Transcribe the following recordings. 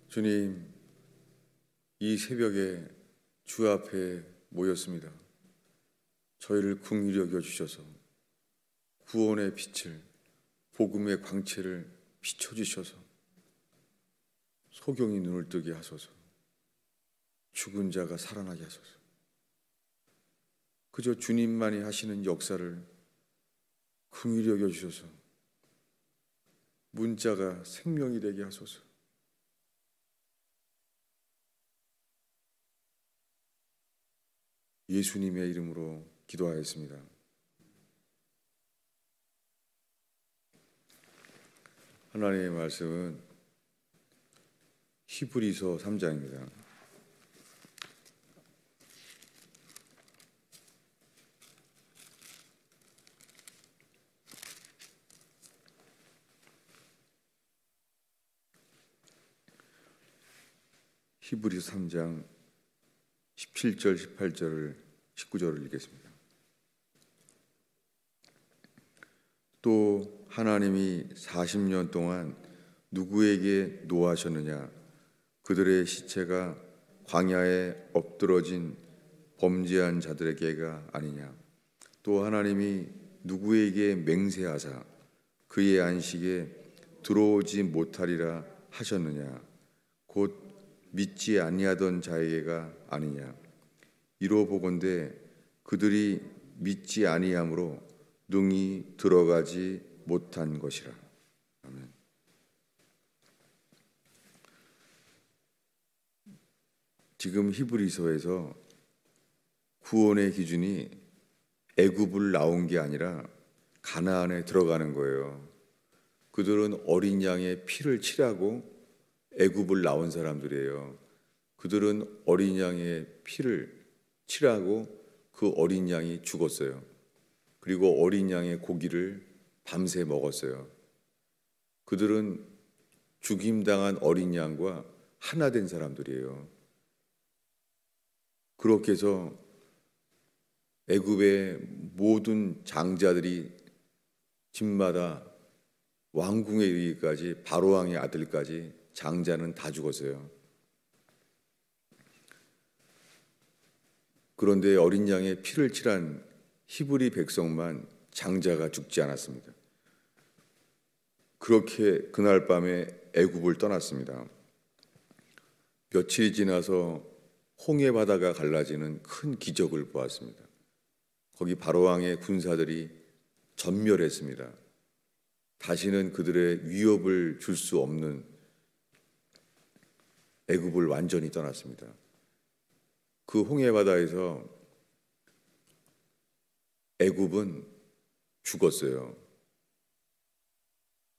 주님, 이 새벽에 주 앞에 모였습니다. 저희를 긍휼히 여겨주셔서 구원의 빛을, 복음의 광채를 비춰주셔서 소경이 눈을 뜨게 하소서. 죽은 자가 살아나게 하소서. 그저 주님만이 하시는 역사를 긍휼히 여겨주셔서 문자가 생명이 되게 하소서. 예수님의 이름으로 기도하였습니다. 하나님의 말씀은 히브리서 3장입니다. 히브리서 3장 17절, 18절을 19절을 읽겠습니다. 또 하나님이 40년 동안 누구에게 노하셨느냐? 그들의 시체가 광야에 엎드러진 범죄한 자들에게가 아니냐? 또 하나님이 누구에게 맹세하사 그의 안식에 들어오지 못하리라 하셨느냐? 곧 믿지 아니하던 자에게가 아니냐? 이로 보건대 그들이 믿지 아니함으로 능히 들어가지 못한 것이라. 아멘. 지금 히브리서에서 구원의 기준이 애굽을 나온 게 아니라 가나안에 들어가는 거예요. 그들은 어린 양의 피를 칠하고 애굽을 나온 사람들이에요. 그들은 어린 양의 피를 칠하고 그 어린 양이 죽었어요. 그리고 어린 양의 고기를 밤새 먹었어요. 그들은 죽임당한 어린 양과 하나 된 사람들이에요. 그렇게 해서 애굽의 모든 장자들이 집마다 왕궁에 이르기까지 바로왕의 아들까지 장자는 다 죽었어요. 그런데 어린 양의 피를 칠한 히브리 백성만 장자가 죽지 않았습니다. 그렇게 그날 밤에 애굽을 떠났습니다. 며칠이 지나서 홍해 바다가 갈라지는 큰 기적을 보았습니다. 거기 바로왕의 군사들이 전멸했습니다. 다시는 그들의 위협을 줄 수 없는 애굽을 완전히 떠났습니다. 그 홍해 바다에서 애굽은 죽었어요.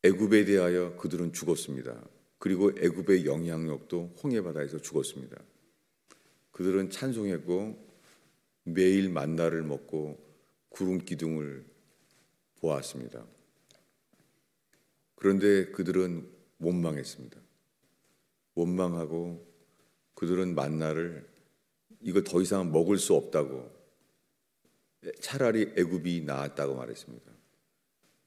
애굽에 대하여 그들은 죽었습니다. 그리고 애굽의 영향력도 홍해 바다에서 죽었습니다. 그들은 찬송했고 매일 만나를 먹고 구름 기둥을 보았습니다. 그런데 그들은 원망했습니다. 원망하고 그들은 만나를 이거 더 이상 먹을 수 없다고 차라리 애굽이 나았다고 말했습니다.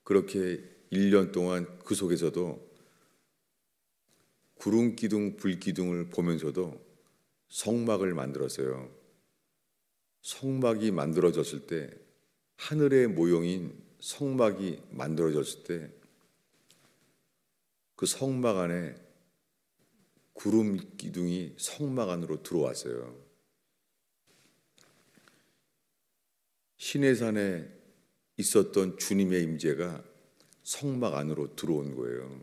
그렇게 1년 동안 그 속에서도 구름 기둥, 불 기둥을 보면서도 성막을 만들었어요. 성막이 만들어졌을 때, 하늘의 모형인 성막이 만들어졌을 때 그 성막 안에 구름 기둥이 성막 안으로 들어왔어요. 시내산에 있었던 주님의 임재가 성막 안으로 들어온 거예요.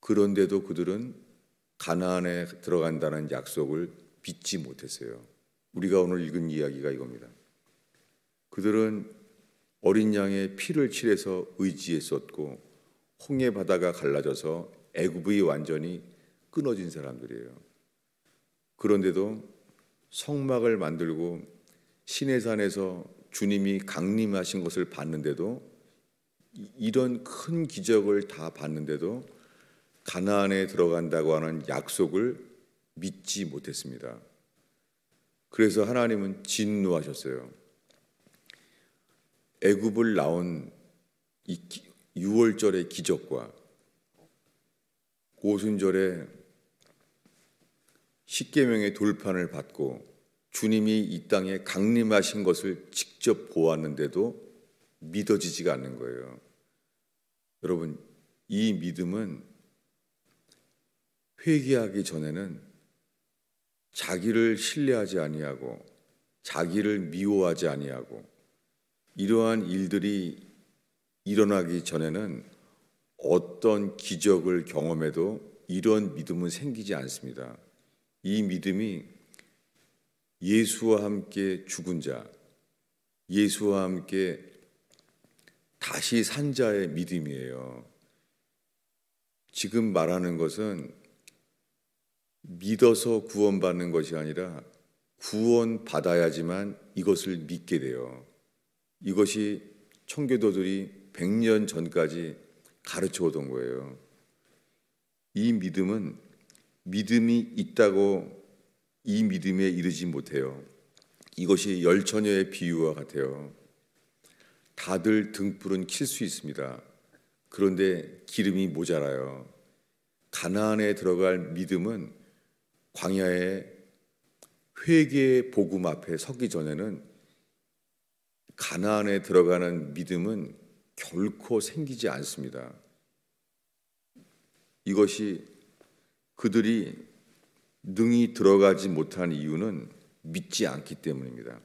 그런데도 그들은 가나안에 들어간다는 약속을 믿지 못했어요. 우리가 오늘 읽은 이야기가 이겁니다. 그들은 어린 양의 피를 칠해서 의지했었고 홍해 바다가 갈라져서 애굽이 완전히 끊어진 사람들이에요. 그런데도 성막을 만들고 시내산에서 주님이 강림하신 것을 봤는데도, 이런 큰 기적을 다 봤는데도 가나안에 들어간다고 하는 약속을 믿지 못했습니다. 그래서 하나님은 진노하셨어요. 애굽을 나온 이 6월절의 기적과 오순절에 십계명의 돌판을 받고 주님이 이 땅에 강림하신 것을 직접 보았는데도 믿어지지가 않는 거예요. 여러분, 이 믿음은 회개하기 전에는 자기를 신뢰하지 아니하고 자기를 미워하지 아니하고 이러한 일들이 일어나기 전에는 어떤 기적을 경험해도 이런 믿음은 생기지 않습니다. 이 믿음이 예수와 함께 죽은 자, 예수와 함께 다시 산 자의 믿음이에요. 지금 말하는 것은 믿어서 구원받는 것이 아니라 구원받아야지만 이것을 믿게 돼요. 이것이 청교도들이 100년 전까지 가르쳐 오던 거예요. 이 믿음은 믿음이 있다고 이 믿음에 이르지 못해요. 이것이 열처녀의 비유와 같아요. 다들 등불은 킬 수 있습니다. 그런데 기름이 모자라요. 가나안에 들어갈 믿음은 광야의 회개의 복음 앞에 서기 전에는 가나안에 들어가는 믿음은 결코 생기지 않습니다. 이것이 그들이 능히 들어가지 못한 이유는 믿지 않기 때문입니다.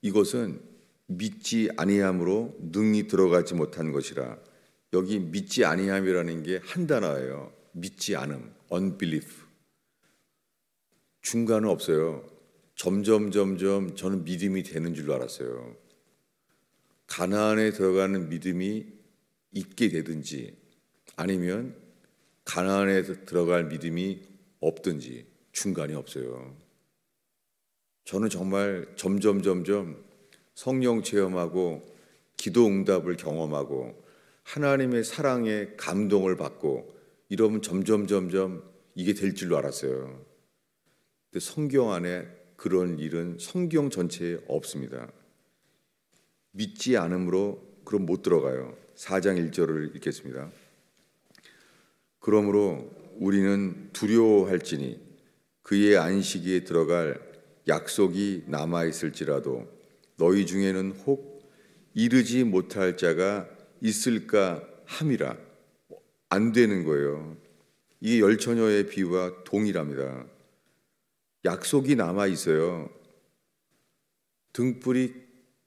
이것은 믿지 아니함으로 능히 들어가지 못한 것이라. 여기 믿지 아니함이라는 게 한 단어예요. 믿지 않음, unbelief. 중간은 없어요. 점점 저는 믿음이 되는 줄로 알았어요. 가나안에 들어가는 믿음이 있게 되든지 아니면 가나안에 들어갈 믿음이 없든지 중간이 없어요. 저는 정말 점점 성령 체험하고 기도 응답을 경험하고 하나님의 사랑에 감동을 받고 이러면 점점 이게 될 줄로 알았어요. 근데 성경 안에 그런 일은 성경 전체에 없습니다. 믿지 않음으로 그럼 못 들어가요. 4장 1절을 읽겠습니다. 그러므로 우리는 두려워할지니 그의 안식에 들어갈 약속이 남아있을지라도 너희 중에는 혹 이르지 못할 자가 있을까 함이라. 안 되는 거예요. 이게 열처녀의 비유와 동일합니다. 약속이 남아있어요. 등불이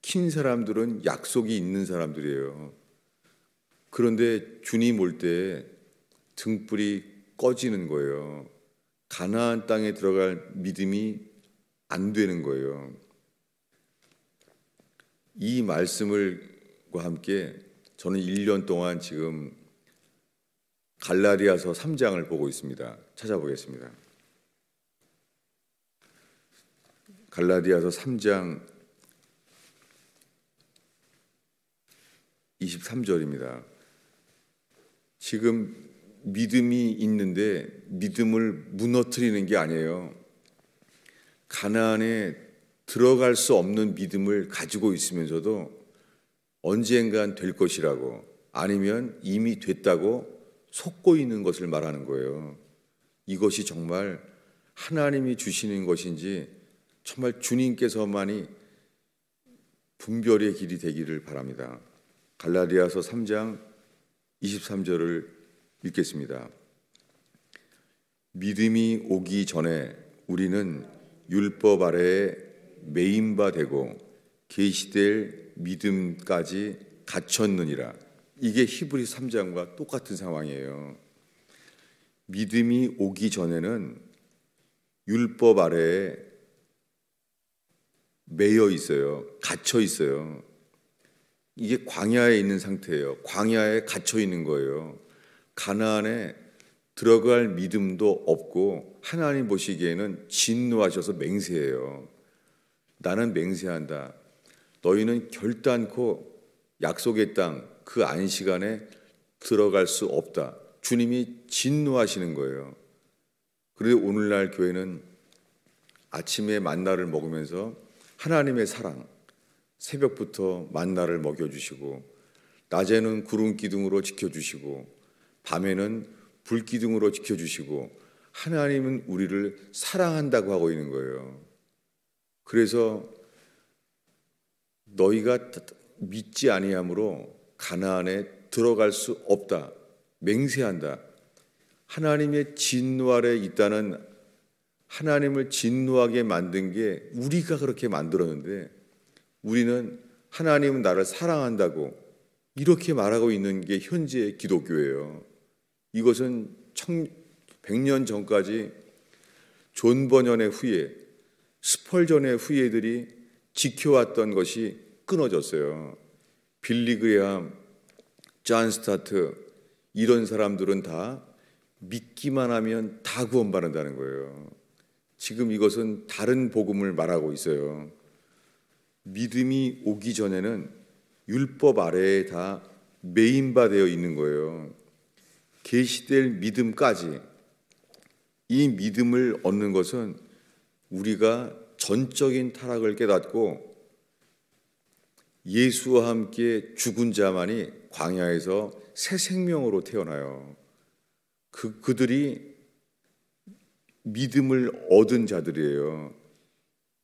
킨 사람들은 약속이 있는 사람들이에요. 그런데 주님 올 때 등불이 꺼지는 거예요. 가나안 땅에 들어갈 믿음이 안 되는 거예요. 이 말씀과 함께 저는 1년 동안 지금 갈라디아서 3장을 보고 있습니다. 찾아보겠습니다. 갈라디아서 3장 23절입니다. 지금 믿음이 있는데 믿음을 무너뜨리는 게 아니에요. 가나안에 들어갈 수 없는 믿음을 가지고 있으면서도 언젠간 될 것이라고 아니면 이미 됐다고 속고 있는 것을 말하는 거예요. 이것이 정말 하나님이 주시는 것인지 정말 주님께서만이 분별의 길이 되기를 바랍니다. 갈라디아서 3장 23절을 읽겠습니다. 믿음이 오기 전에 우리는 율법 아래에 매인 바 되고 계시될 믿음까지 갖췄느니라. 이게 히브리 3장과 똑같은 상황이에요. 믿음이 오기 전에는 율법 아래에 매여 있어요. 갇혀 있어요. 이게 광야에 있는 상태예요. 광야에 갇혀 있는 거예요. 가나안에 들어갈 믿음도 없고 하나님 보시기에는 진노하셔서 맹세해요. 나는 맹세한다. 너희는 결단코 약속의 땅, 그 안식 안에 들어갈 수 없다. 주님이 진노하시는 거예요. 그래서 오늘날 교회는 아침에 만나를 먹으면서 하나님의 사랑, 새벽부터 만나를 먹여주시고 낮에는 구름 기둥으로 지켜주시고 밤에는 불 기둥으로 지켜주시고 하나님은 우리를 사랑한다고 하고 있는 거예요. 그래서 너희가 믿지 아니함으로 가나안에 들어갈 수 없다. 맹세한다. 하나님의 진노 아래 있다는, 하나님을 진노하게 만든 게 우리가 그렇게 만들었는데 우리는 하나님은 나를 사랑한다고 이렇게 말하고 있는 게 현재의 기독교예요. 이것은 100년 전까지 존 버년의 후예, 스펄전의 후예들이 지켜왔던 것이 끊어졌어요. 빌리 그레함, 존 스타트 이런 사람들은 다 믿기만 하면 다 구원받는다는 거예요. 지금 이것은 다른 복음을 말하고 있어요. 믿음이 오기 전에는 율법 아래에 다 매인바되어 있는 거예요. 계시될 믿음까지. 이 믿음을 얻는 것은 우리가 전적인 타락을 깨닫고 예수와 함께 죽은 자만이 광야에서 새 생명으로 태어나요. 그들이 믿음을 얻은 자들이에요.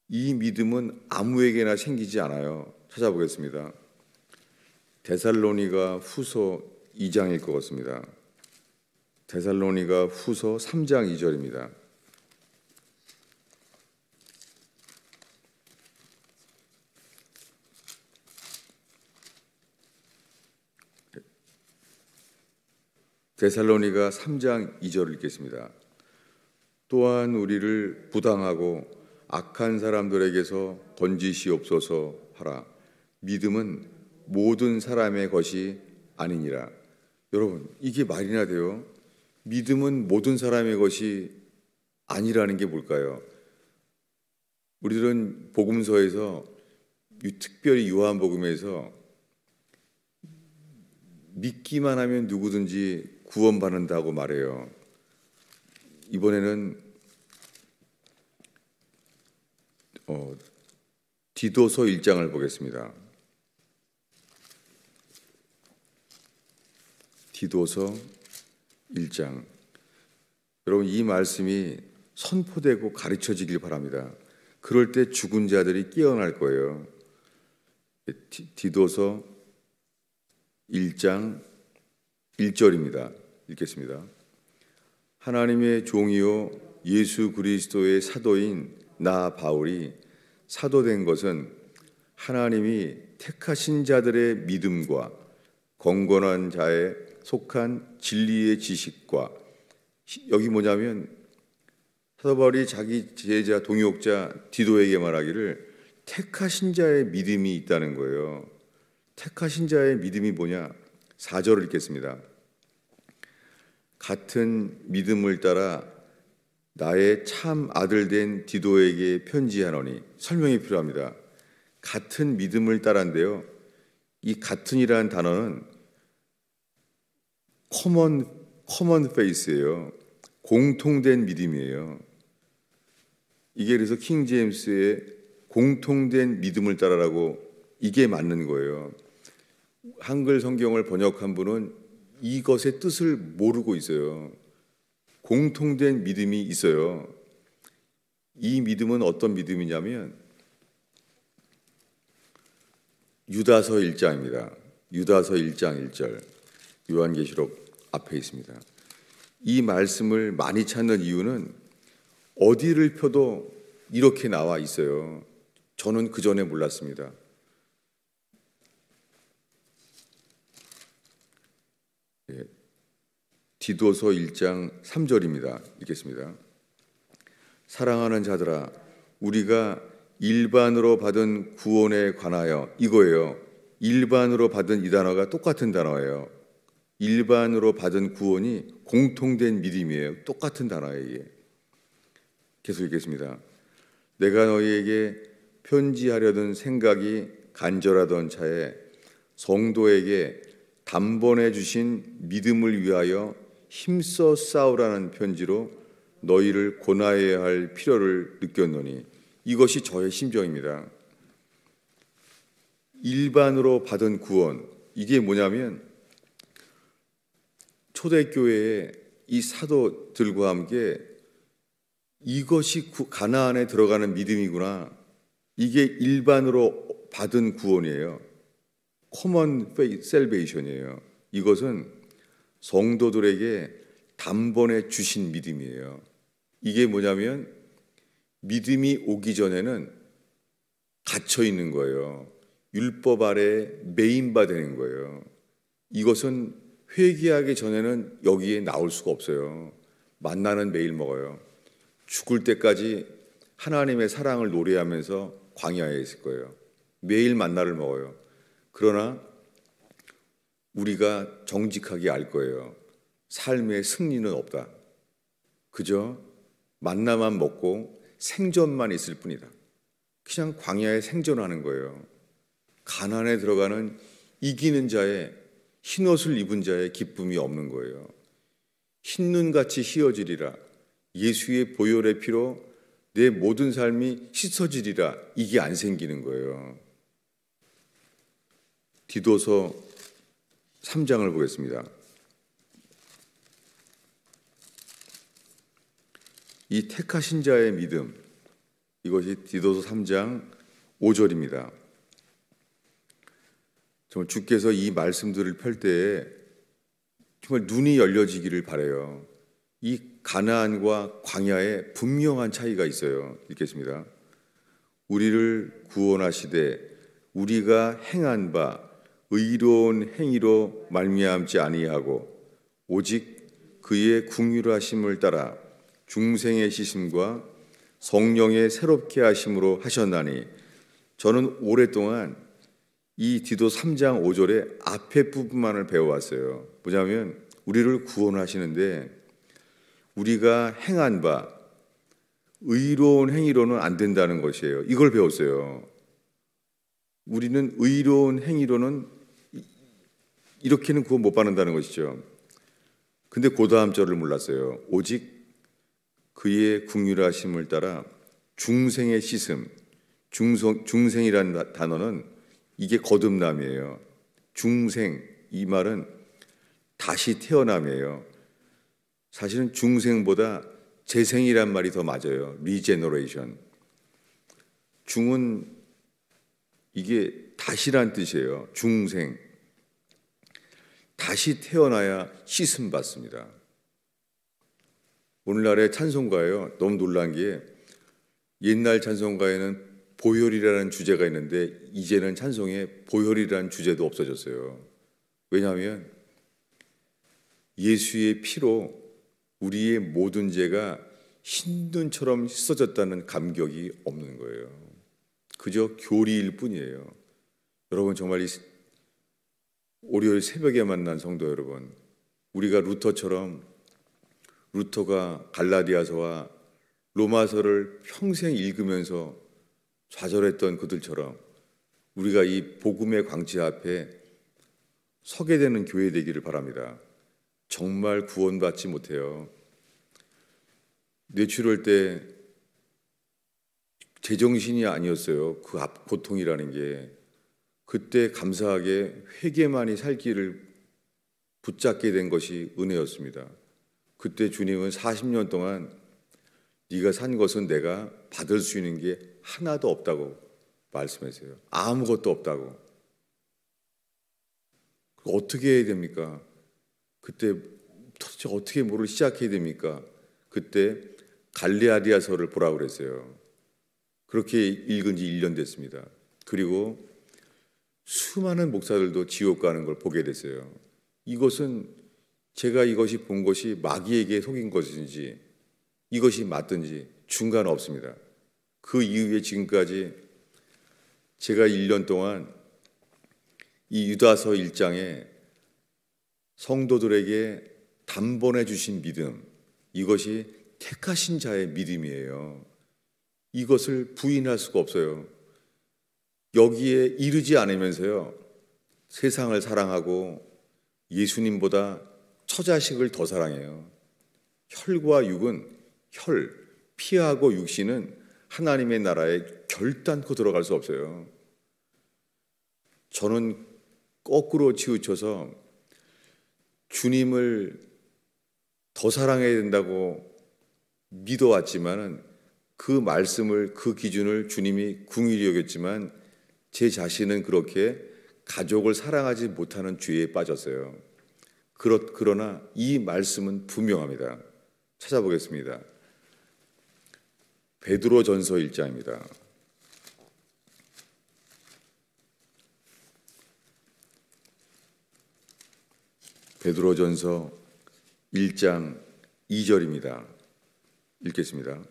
이 믿음은 아무에게나 생기지 않아요. 찾아보겠습니다. 데살로니가 후서 2장일 것 같습니다. 데살로니가 후서 3장 2절입니다. 데살로니가 3장 2절을 읽겠습니다. 또한 우리를 부당하고 악한 사람들에게서 건지시옵소서 하라. 믿음은 모든 사람의 것이 아니니라. 여러분, 이게 말이나 돼요? 믿음은 모든 사람의 것이 아니라는 게 뭘까요? 우리들은 복음서에서, 특별히 요한복음에서 믿기만 하면 누구든지 구원받는다고 말해요. 이번에는 디도서 1장을 보겠습니다. 디도서 1장. 여러분, 이 말씀이 선포되고 가르쳐지길 바랍니다. 그럴 때 죽은 자들이 깨어날 거예요. 디도서 1장 1절입니다. 읽겠습니다. 하나님의 종이요 예수 그리스도의 사도인 나 바울이 사도된 것은 하나님이 택하신 자들의 믿음과 경건한 자에 속한 진리의 지식과, 여기 뭐냐면 사도 바울이 자기 제자 동역자 디도에게 말하기를 택하신 자의 믿음이 있다는 거예요. 택하신 자의 믿음이 뭐냐? 4절을 읽겠습니다. 같은 믿음을 따라 나의 참 아들 된 디도에게 편지하노니. 설명이 필요합니다. 같은 믿음을 따라인데요, 이 같은이라는 단어는 common faith예요. 공통된 믿음이에요. 이게 그래서 킹 제임스의 공통된 믿음을 따라라고, 이게 맞는 거예요. 한글 성경을 번역한 분은 이것의 뜻을 모르고 있어요. 공통된 믿음이 있어요. 이 믿음은 어떤 믿음이냐면 유다서 1장입니다. 유다서 1장 1절. 요한계시록 앞에 있습니다. 이 말씀을 많이 찾는 이유는 어디를 펴도 이렇게 나와 있어요. 저는 그 전에 몰랐습니다. 디도서 1장 3절입니다. 읽겠습니다. 사랑하는 자들아, 우리가 일반으로 받은 구원에 관하여, 이거예요. 일반으로 받은 이 단어가 똑같은 단어예요. 일반으로 받은 구원이 공통된 믿음이에요. 똑같은 단어예요. 이게. 계속 읽겠습니다. 내가 너희에게 편지하려던 생각이 간절하던 차에 성도에게 단번에 주신 믿음을 위하여 힘써 싸우라는 편지로 너희를 권하여야 할 필요를 느꼈노니. 이것이 저의 심정입니다. 일반으로 받은 구원, 이게 뭐냐면 초대교회에 이 사도들과 함께 이것이 가나안에 들어가는 믿음이구나. 이게 일반으로 받은 구원이에요. Common Salvation이에요. 이것은 성도들에게 단번에 주신 믿음이에요. 이게 뭐냐면 믿음이 오기 전에는 갇혀 있는 거예요. 율법 아래 매인바 되는 거예요. 이것은 회개하기 전에는 여기에 나올 수가 없어요. 만나는 매일 먹어요. 죽을 때까지 하나님의 사랑을 노래하면서 광야에 있을 거예요. 매일 만나를 먹어요. 그러나 우리가 정직하게 알 거예요. 삶의 승리는 없다. 그저 만나만 먹고 생존만 있을 뿐이다. 그냥 광야에 생존하는 거예요. 가나안에 들어가는 이기는 자의, 흰옷을 입은 자의 기쁨이 없는 거예요. 흰눈같이 휘어지리라. 예수의 보혈의 피로 내 모든 삶이 씻어지리라. 이게 안 생기는 거예요. 디도서 3장을 보겠습니다. 이 택하신 자의 믿음, 이것이 디도서 3장 5절입니다. 정말 주께서 이 말씀들을 펼 때에 정말 눈이 열려지기를 바라요. 이 가나안과 광야에 분명한 차이가 있어요. 읽겠습니다. 우리를 구원하시되 우리가 행한 바 의로운 행위로 말미암지 아니하고 오직 그의 긍휼하심을 따라 중생의 씻음과 성령의 새롭게 하심으로 하셨나니. 저는 오랫동안 이 디도 3장 5절의 앞에 부분만을 배워왔어요. 뭐냐면 우리를 구원하시는데 우리가 행한 바 의로운 행위로는 안 된다는 것이에요. 이걸 배웠어요. 우리는 의로운 행위로는 이렇게는 구원 못 받는다는 것이죠. 근데 그 다음 절을 몰랐어요. 오직 그의 긍휼하심을 따라 중생의 씻음. 중생이라는 단어는 이게 거듭남이에요. 중생, 이 말은 다시 태어남이에요. 사실은 중생보다 재생이란 말이 더 맞아요. 리제너레이션. 중은 이게 다시란 뜻이에요. 중생. 다시 태어나야 씻음 받습니다. 오늘날의 찬송가예요. 너무 놀란 게 옛날 찬송가에는 보혈이라는 주제가 있는데 이제는 찬송에 보혈이라는 주제도 없어졌어요. 왜냐하면 예수의 피로 우리의 모든 죄가 흰눈처럼 씻어졌다는 감격이 없는 거예요. 그저 교리일 뿐이에요. 여러분, 정말 이 월요일 새벽에 만난 성도 여러분, 우리가 루터가 갈라디아서와 로마서를 평생 읽으면서 좌절했던 그들처럼 우리가 이 복음의 광채 앞에 서게 되는 교회 되기를 바랍니다. 정말 구원받지 못해요. 뇌출혈 때 제정신이 아니었어요. 그 고통이라는 게. 그때 감사하게 회개만이 살 길을 붙잡게 된 것이 은혜였습니다. 그때 주님은 40년 동안 네가 산 것은 내가 받을 수 있는 게 하나도 없다고 말씀하세요. 아무것도 없다고. 어떻게 해야 됩니까? 그때 도대체 어떻게 뭐를 시작해야 됩니까? 그때 갈라디아서를 보라고 그랬어요. 그렇게 읽은 지 1년 됐습니다. 그리고 수많은 목사들도 지옥 가는 걸 보게 됐어요. 이것은 제가 이것이 본 것이 마귀에게 속인 것인지 이것이 맞든지 중간 없습니다. 그 이후에 지금까지 제가 1년 동안 이 유다서 1장에 성도들에게 단번에 주신 믿음, 이것이 택하신 자의 믿음이에요. 이것을 부인할 수가 없어요. 여기에 이르지 않으면서요, 세상을 사랑하고 예수님보다 처자식을 더 사랑해요. 혈과 육은 피하고 육신은 하나님의 나라에 결단코 들어갈 수 없어요. 저는 거꾸로 치우쳐서 주님을 더 사랑해야 된다고 믿어왔지만은 그 말씀을, 그 기준을 주님이 긍휼히 여겼지만 제 자신은 그렇게 가족을 사랑하지 못하는 죄에 빠졌어요. 그러나 이 말씀은 분명합니다. 찾아보겠습니다. 베드로전서 1장입니다. 베드로전서 1장 2절입니다. 읽겠습니다.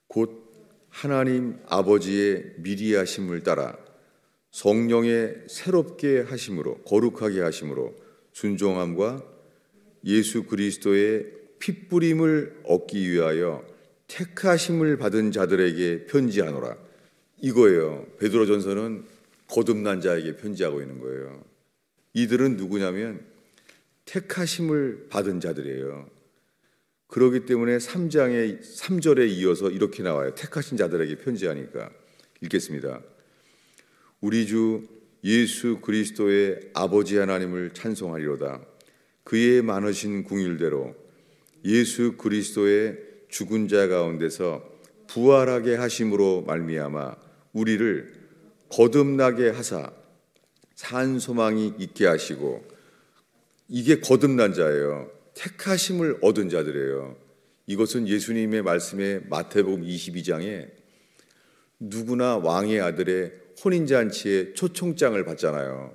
곧 하나님 아버지의 미리 하심을 따라 성령의 새롭게 하심으로, 거룩하게 하심으로 순종함과 예수 그리스도의 핏부림을 얻기 위하여 택하심을 받은 자들에게 편지하노라. 이거예요. 베드로전서는 거듭난 자에게 편지하고 있는 거예요. 이들은 누구냐면 택하심을 받은 자들이에요. 그렇기 때문에 3장의 3절에 이어서 이렇게 나와요. 택하신 자들에게 편지하니까. 읽겠습니다. 우리 주 예수 그리스도의 아버지 하나님을 찬송하리로다. 그의 많으신 긍휼대로 예수 그리스도의 죽은 자 가운데서 부활하게 하심으로 말미암아 우리를 거듭나게 하사 산 소망이 있게 하시고, 이게 거듭난 자예요. 택하심을 얻은 자들이에요. 이것은 예수님의 말씀에 마태복음 22장에 누구나 왕의 아들의 혼인잔치에 초청장을 받잖아요.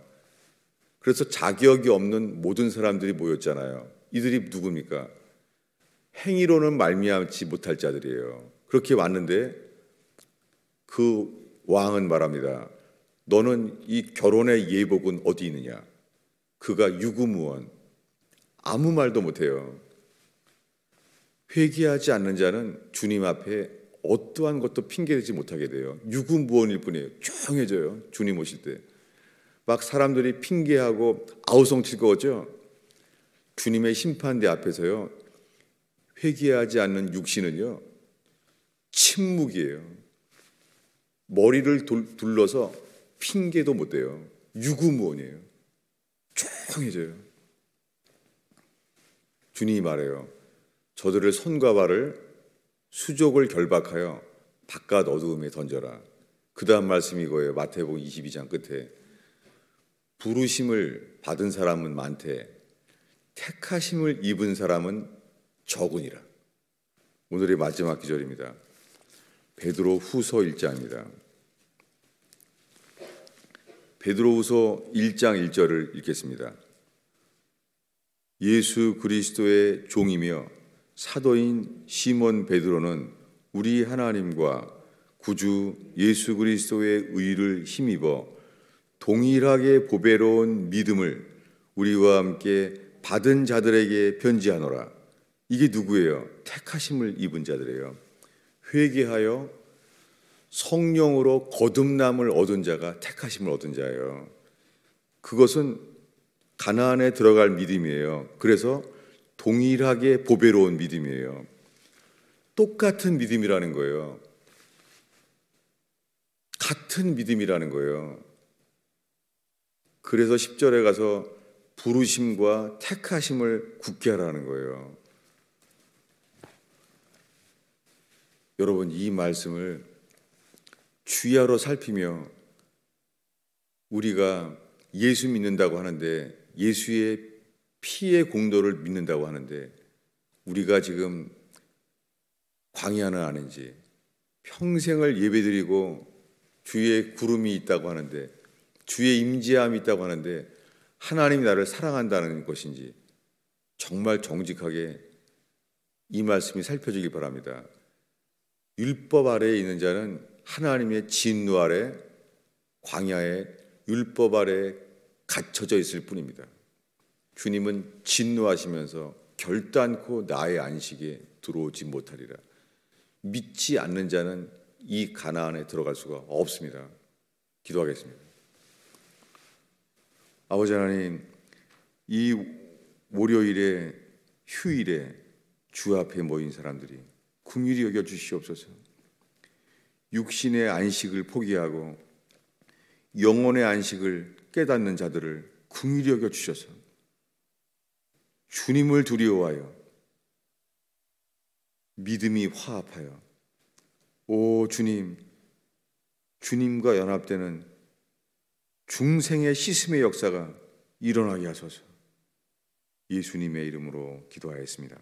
그래서 자격이 없는 모든 사람들이 모였잖아요. 이들이 누굽니까? 행위로는 말미암지 못할 자들이에요. 그렇게 왔는데 그 왕은 말합니다. 너는 이 결혼의 예복은 어디 있느냐? 그가 유구무원, 아무 말도 못해요. 회개하지 않는 자는 주님 앞에 어떠한 것도 핑계대지 못하게 돼요. 유구무원일 뿐이에요. 조용해져요. 주님 오실 때. 막 사람들이 핑계하고 아우성칠 거죠. 주님의 심판대 앞에서요, 회개하지 않는 육신은요, 침묵이에요. 머리를 둘러서 핑계도 못 대요. 유구무원이에요. 조용해져요. 주님이 말해요. 저들을 손과 발을 수족을 결박하여 바깥 어두움에 던져라. 그 다음 말씀이 이거예요. 마태복음 22장 끝에. 부르심을 받은 사람은 많되 택하심을 입은 사람은 적으니라. 오늘의 마지막 기절입니다. 베드로 후서 1장입니다. 베드로 후서 1장 1절을 읽겠습니다. 예수 그리스도의 종이며 사도인 시몬 베드로는 우리 하나님과 구주 예수 그리스도의 의를 힘입어 동일하게 보배로운 믿음을 우리와 함께 받은 자들에게 편지하노라. 이게 누구예요? 택하심을 입은 자들이에요. 회개하여 성령으로 거듭남을 얻은 자가 택하심을 얻은 자예요. 그것은 가나안에 들어갈 믿음이에요. 그래서 동일하게 보배로운 믿음이에요. 똑같은 믿음이라는 거예요. 같은 믿음이라는 거예요. 그래서 10절에 가서 부르심과 택하심을 굳게 하라는 거예요. 여러분, 이 말씀을 주야로 살피며 우리가 예수 믿는다고 하는데, 예수의 피의 공로를 믿는다고 하는데, 우리가 지금 광야는 아닌지, 평생을 예배드리고 주의 구름이 있다고 하는데, 주의 임재함이 있다고 하는데 하나님이 나를 사랑한다는 것인지 정말 정직하게 이 말씀이 살펴지기 바랍니다. 율법 아래에 있는 자는 하나님의 진노 아래, 광야에 율법 아래 갇혀져 있을 뿐입니다. 주님은 진노하시면서 결단코 나의 안식에 들어오지 못하리라. 믿지 않는 자는 이 가나안에 들어갈 수가 없습니다. 기도하겠습니다. 아버지 하나님, 이 월요일에, 휴일에 주 앞에 모인 사람들이 긍휼히 여겨 주시옵소서. 육신의 안식을 포기하고 영혼의 안식을 깨닫는 자들을 긍휼히 여겨 주셔서 주님을 두려워하여 믿음이 화합하여 오 주님, 주님과 연합되는 중생의 씻음의 역사가 일어나게 하소서. 예수님의 이름으로 기도하였습니다.